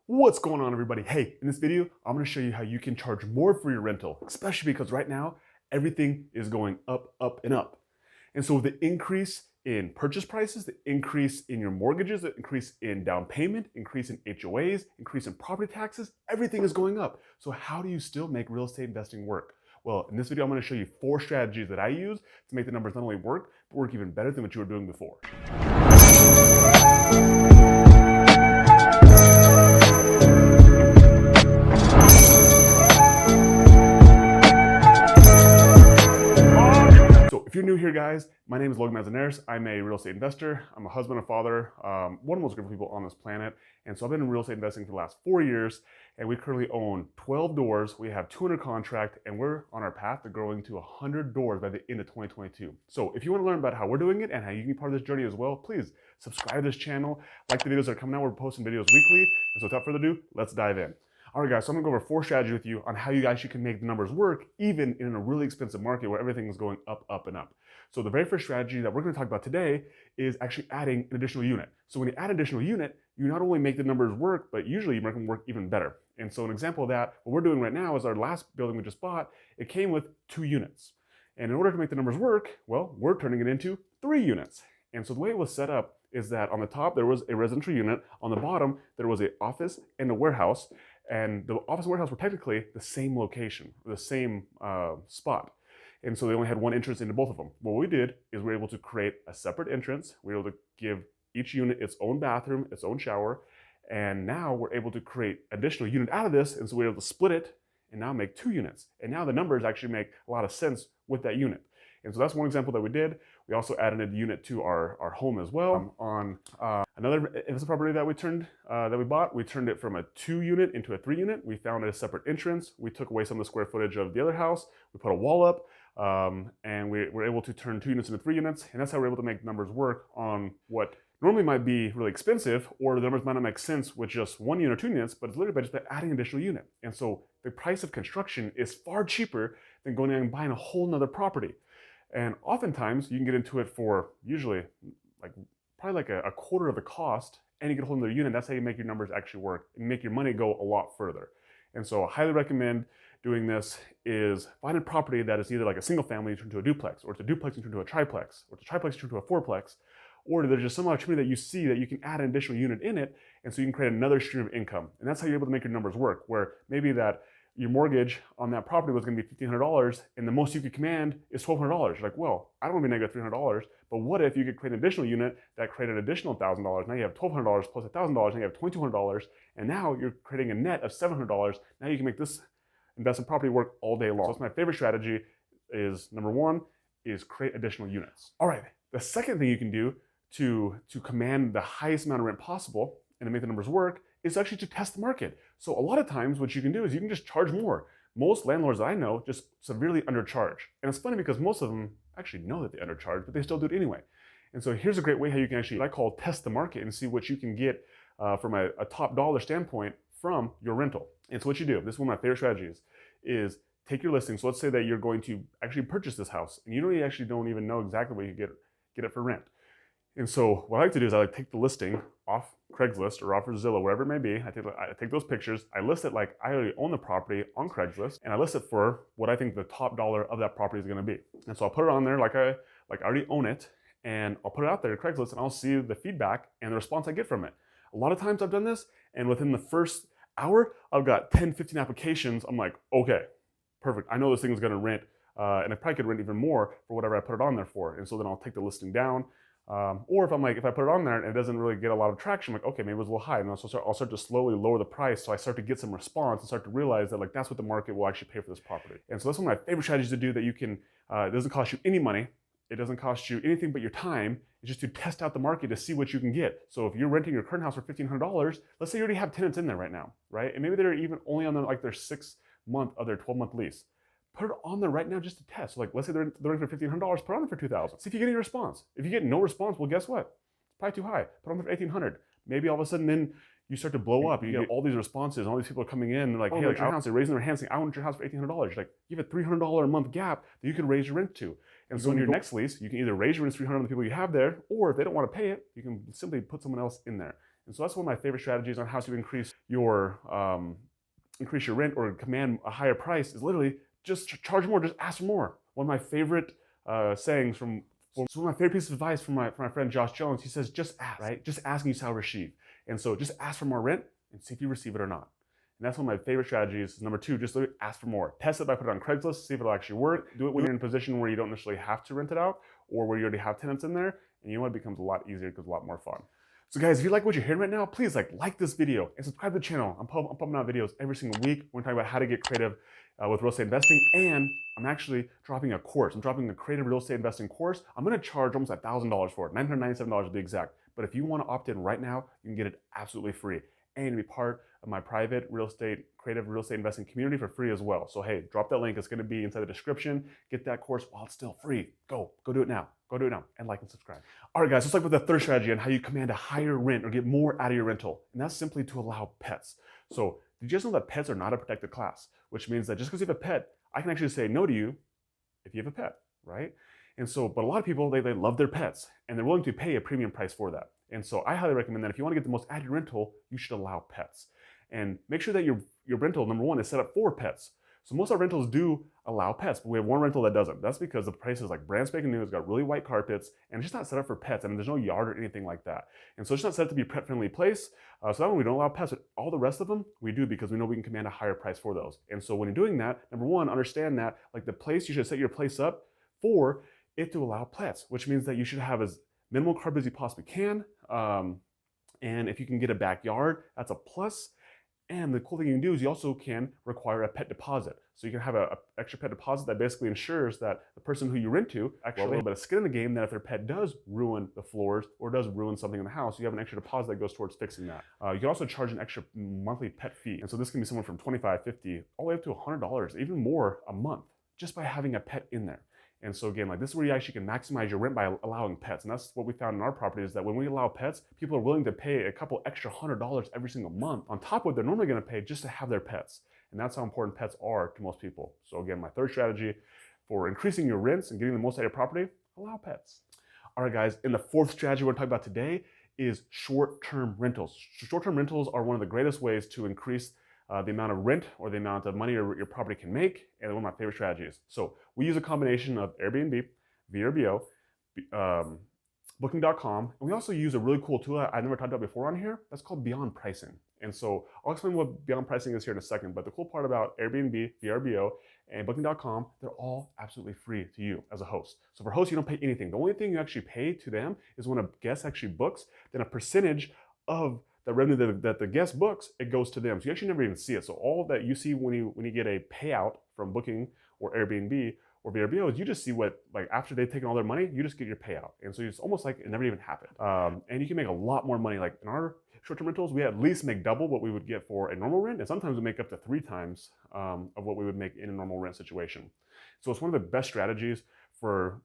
What's going on, everybody? Hey, in this video, I'm going to show you how you can charge more for your rental, especially because right now, everything is going up, up, and up. And so the increase in purchase prices, the increase in your mortgages, the increase in down payment, increase in HOAs, increase in property taxes, everything is going up. So how do you still make real estate investing work? Well, in this video, I'm going to show you 4 strategies that I use to make the numbers not only work, but work even better than what you were doing before. If you're new here, guys, my name is Logan Manzanares. I'm a real estate investor. I'm a husband and father, one of the most grateful people on this planet. And so I've been in real estate investing for the last 4 years, and we currently own 12 doors. We have 2 under contract, and we're on our path to growing to 100 doors by the end of 2022. So if you want to learn about how we're doing it and how you can be part of this journey as well, please subscribe to this channel, like the videos that are coming out. We're posting videos weekly. And so without further ado, let's dive in. All right, guys, so I'm gonna go over 4 strategies with you on how you actually can make the numbers work, even in a really expensive market where everything is going up, up, and up. So the very first strategy that we're gonna talk about today is actually adding an additional unit. So when you add an additional unit, you not only make the numbers work, but usually you make them work even better. And so an example of that, what we're doing right now is our last building we just bought, it came with 2 units. And in order to make the numbers work, well, we're turning it into 3 units. And so the way it was set up is that on the top, there was a residential unit. On the bottom, there was an office and a warehouse. And the office and warehouse were technically the same location, the same spot. And so they only had one entrance into both of them. What we did is we were able to create a separate entrance. We were able to give each unit its own bathroom, its own shower. And now we're able to create additional unit out of this. And so we're able to split it and now make 2 units. And now the numbers actually make a lot of sense with that unit. And so that's one example that we did. We also added a unit to our home as well. On another investment property that we bought, we turned it from a 2 unit into a 3 unit. We found a separate entrance. We took away some of the square footage of the other house. We put a wall up, and we were able to turn 2 units into 3 units. And that's how we're able to make numbers work on what normally might be really expensive, or the numbers might not make sense with just 1 unit or 2 units, but it's literally by just adding an additional unit. And so the price of construction is far cheaper than going out and buying a whole nother property. And oftentimes you can get into it for usually probably a quarter of the cost, and you get a whole other unit. That's how you make your numbers actually work and make your money go a lot further. And so I highly recommend doing this is find a property that is either like a single family turned into a duplex, or it's a duplex turned into a triplex, or it's a triplex turned into a fourplex, or there's just some opportunity that you see that you can add an additional unit in it, and so you can create another stream of income. And that's how you're able to make your numbers work, where maybe that your mortgage on that property was going to be $1,500, and the most you could command is $1,200. You're like, well, I don't want to be negative $300, but what if you could create an additional unit that created an additional $1,000? Now you have $1,200 plus $1,000, now you have $2,200, and now you're creating a net of $700. Now you can make this investment property work all day long. So that's my favorite strategy. Is number 1 is create additional units. All right, the second thing you can do to command the highest amount of rent possible and to make the numbers work is actually to test the market. So a lot of times what you can do is you can just charge more. Most landlords that I know just severely undercharge. And it's funny because most of them actually know that they undercharge, but they still do it anyway. And so here's a great way how you can actually, what I call, test the market and see what you can get from a top dollar standpoint from your rental. And so what you do, this is one of my favorite strategies, is take your listing. So let's say that you're going to actually purchase this house and you actually don't even know exactly what you get it for rent. And so what I like to do is I take the listing off Craigslist or off Zillow, wherever it may be. I take those pictures, I list it like I already own the property on Craigslist, and I list it for what I think the top dollar of that property is going to be. And so I'll put it on there like I already own it, and I'll put it out there to Craigslist, and I'll see the feedback and the response I get from it. A lot of times I've done this, and within the first hour, I've got 10, 15 applications. I'm like, okay, perfect. I know this thing is going to rent, and I probably could rent even more for whatever I put it on there for. And so then I'll take the listing down. Or if I put it on there and it doesn't really get a lot of traction, I'm like, okay, maybe it was a little high. And I'll start to slowly lower the price, so I start to get some response and start to realize that that's what the market will actually pay for this property. And so that's one of my favorite strategies to do that you can, it doesn't cost you any money. It doesn't cost you anything but your time. It's just to test out the market to see what you can get. So if you're renting your current house for $1,500, let's say you already have tenants in there right now, right? And maybe they're even only on their 6-month of their 12-month lease. Put it on there right now just to test. So let's say they're renting for $1,500, put it on there for $2,000. See if you get any response. If you get no response, well, guess what? It's probably too high. Put it on there for $1,800. Maybe all of a sudden then you start to blow up. You get all these responses, and all these people are coming in, and like, hey, your house, they're raising their hands saying, I want your house for $1,800. You're like, you have a $300 a month gap that you can raise your rent to. And so in your next lease, you can either raise your rent to $300 on the people you have there, or if they don't want to pay it, you can simply put someone else in there. And so that's one of my favorite strategies on how to increase your rent or command a higher price is literally just charge more, just ask for more. One of my favorite sayings from one of my favorite pieces of advice from my friend Josh Jones, he says, just ask, right? Just ask and you shall receive. And so just ask for more rent and see if you receive it or not. And that's one of my favorite strategies. Number two, just ask for more. Test it by putting it on Craigslist, see if it'll actually work. Do it when you're in a position where you don't necessarily have to rent it out or where you already have tenants in there. And you know what, it becomes a lot easier because it's a lot more fun. So guys, if you like what you're hearing right now, please like this video and subscribe to the channel. I'm pumping out videos every single week. We're talking about how to get creative with real estate investing, and I'm actually dropping a course. I'm dropping a creative real estate investing course. I'm gonna charge almost $1,000 for it, $997 to be exact. But if you wanna opt in right now, you can get it absolutely free and be part of my private creative real estate investing community for free as well. So hey, drop that link. It's gonna be inside the description. Get that course while it's still free. Go do it now. Go do it now and like and subscribe. All right guys, let's like with the third strategy on how you command a higher rent or get more out of your rental. And that's simply to allow pets. So did you guys know that pets are not a protected class? Which means that just because you have a pet, I can actually say no to you if you have a pet, right? And so, but a lot of people, they love their pets and they're willing to pay a premium price for that. And so I highly recommend that if you want to get the most out of your rental, you should allow pets. And make sure that your rental, number one, is set up for pets. So most of our rentals do allow pets, but we have one rental that doesn't. That's because the place is like brand spanking new, it's got really white carpets, and it's just not set up for pets. I mean, there's no yard or anything like that. And so it's not set up to be a pet-friendly place. So that one we don't allow pets, but all the rest of them, we do because we know we can command a higher price for those. And so when you're doing that, number one, understand that like the place, you should set your place up for it to allow pets, which means that you should have as minimal carpet as you possibly can. And if you can get a backyard, that's a plus. And the cool thing you can do is you also can require a pet deposit. So you can have an extra pet deposit that basically ensures that the person who you rent to actually have a little bit of skin in the game, that if their pet does ruin the floors or does ruin something in the house, you have an extra deposit that goes towards fixing that. You can also charge an extra monthly pet fee. And so this can be somewhere from $25, $50, all the way up to $100, even more a month, just by having a pet in there. And so again, like this is where you actually can maximize your rent by allowing pets. And that's what we found in our property is that when we allow pets, people are willing to pay a couple extra $100 every single month on top of what they're normally going to pay just to have their pets. And that's how important pets are to most people. So again, my third strategy for increasing your rents and getting the most out of your property, allow pets. All right, guys, and the fourth strategy we're talking about today is short-term rentals. Short-term rentals are one of the greatest ways to increase the amount of rent or the amount of money your property can make, and one of my favorite strategies. So we use a combination of Airbnb, VRBO, Booking.com, and we also use a really cool tool I've never talked about before on here. That's called Beyond Pricing. And so I'll explain what Beyond Pricing is here in a second, but the cool part about Airbnb, VRBO, and Booking.com, they're all absolutely free to you as a host. So for hosts, you don't pay anything. The only thing you actually pay to them is when a guest actually books, then a percentage of the revenue that the guest books, it goes to them. So you actually never even see it. So all that you see when you get a payout from Booking or Airbnb or VRBO is you just see what, like after they've taken all their money, you just get your payout. And so it's almost like it never even happened. And you can make a lot more money. Like in our short-term rentals, we at least make double what we would get for a normal rent. And sometimes we make up to 3 times of what we would make in a normal rent situation. So it's one of the best strategies for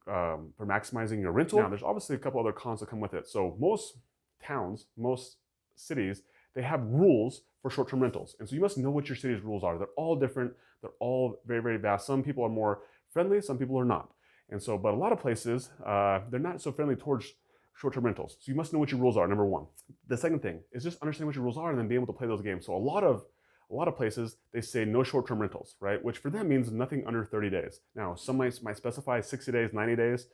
maximizing your rental. Now, there's obviously a couple other cons that come with it. So most towns, most cities, they have rules for short-term rentals. And so you must know what your city's rules are. They're all different. They're all very, very vast. Some people are more friendly, some people are not. And so, but a lot of places, they're not so friendly towards short-term rentals. So you must know what your rules are, number one. The second thing is just understand what your rules are and then be able to play those games. So a lot of places, they say no short-term rentals, right? Which for them means nothing under 30 days. Now, some might specify 60 days, 90 days,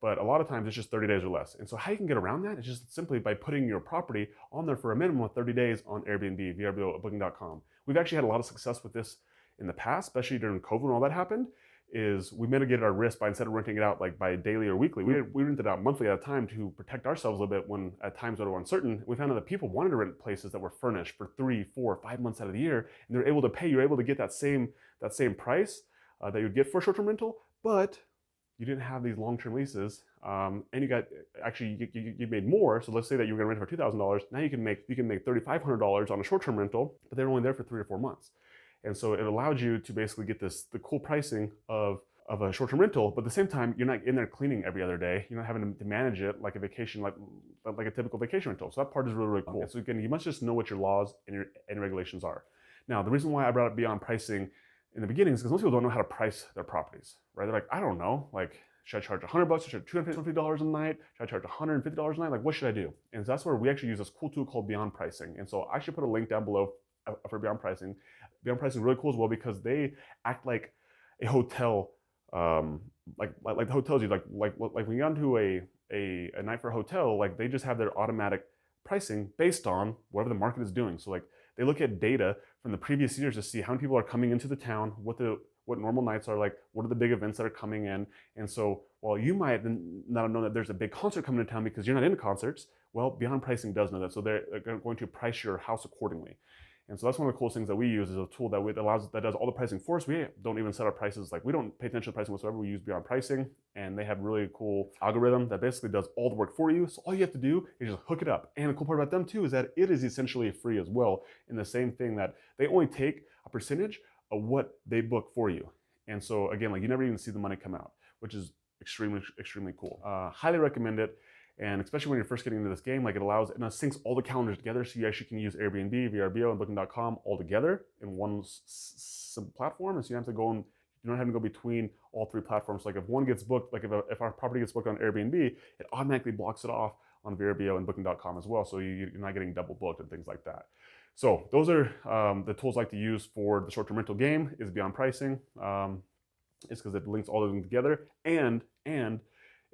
but a lot of times it's just 30 days or less. And so how you can get around that is just simply by putting your property on there for a minimum of 30 days on Airbnb, VRBO, Booking.com. We've actually had a lot of success with this in the past, especially during COVID when all that happened, is we mitigated our risk by instead of renting it out like by daily or weekly, we rented it out monthly at a time to protect ourselves a little bit when at times that were uncertain. We found out that people wanted to rent places that were furnished for 3, 4, 5 months out of the year, and they're able to pay, you're able to get that same price that you'd get for a short-term rental, but you didn't have these long-term leases, and you got actually you made more. So let's say that you were going to rent it for $2,000. Now you can make $3,500 on a short-term rental, but they're only there for 3 or 4 months. And so it allowed you to basically get the cool pricing of a short-term rental, but at the same time, you're not in there cleaning every other day. You're not having to manage it like a vacation, like a typical vacation rental. So that part is really, really cool. So again, you must just know what your laws and regulations are. Now, the reason why I brought up Beyond Pricing in the beginning is because most people don't know how to price their properties, right? They're like, I don't know. Like, Should I charge $100? Should I charge $250 a night? Should I charge $150 a night? Like, what should I do? And so that's where we actually use this cool tool called Beyond Pricing. And so I should put a link down below for Beyond Pricing. Beyond Pricing is really cool as well because they act like a hotel, like the hotels you like when you go into a night for a hotel, like they just have their automatic pricing based on whatever the market is doing. So like they look at data from the previous years to see how many people are coming into the town, what normal nights are like, what are the big events that are coming in. And so while you might not have known that there's a big concert coming to town because you're not into concerts, well, Beyond Pricing does know that. So they're going to price your house accordingly. And so that's one of the coolest things that we use is a tool that does all the pricing for us. We don't even set our prices. Like we don't pay attention to pricing whatsoever. We use Beyond Pricing, and they have really cool algorithm that basically does all the work for you. So all you have to do is just hook it up. And the cool part about them too is that it is essentially free as well. In the same thing that they only take a percentage of what they book for you. And so again, like you never even see the money come out, which is extremely, extremely cool. Highly recommend it. And especially when you're first getting into this game, like it syncs all the calendars together. So you actually can use Airbnb, VRBO, and Booking.com all together in one simple platform. And so you don't have to go and you don't have to go between all three platforms. Like if one gets booked, like if our property gets booked on Airbnb, it automatically blocks it off on VRBO and Booking.com as well. So you're not getting double booked and things like that. So those are the tools I like to use for the short-term rental game is Beyond Pricing. It's because it links all of them together and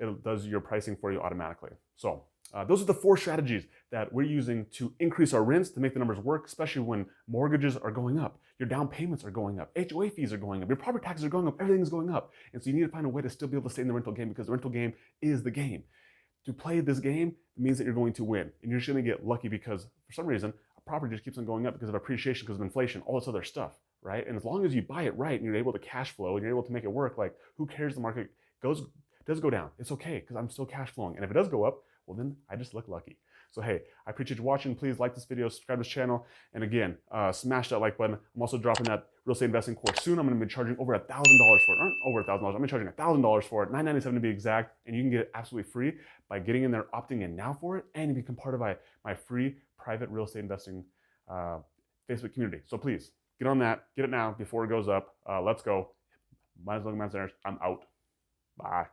it does your pricing for you automatically. So those are the 4 strategies that we're using to increase our rents, to make the numbers work, especially when mortgages are going up, your down payments are going up, HOA fees are going up, your property taxes are going up, everything's going up. And so you need to find a way to still be able to stay in the rental game because the rental game is the game. To play this game means that you're going to win. And you're just going to get lucky because for some reason, a property just keeps on going up because of appreciation, because of inflation, all this other stuff, right? And as long as you buy it right and you're able to cash flow and you're able to make it work, like who cares the market does go down? It's okay because I'm still cash flowing. And if it does go up, well then I just look lucky. So hey, I appreciate you watching. Please like this video, subscribe to this channel, and again, smash that like button. I'm also dropping that real estate investing course soon. I'm going to be charging over $1,000 for it. Over $1,000. I'm going to be charging $1,000 for it, $997 to be exact, and you can get it absolutely free by getting in there, opting in now for it, and you become part of my free private real estate investing Facebook community. So please get on that, get it now before it goes up. Let's go. My name is Logan Manzanares. I'm out. Bye.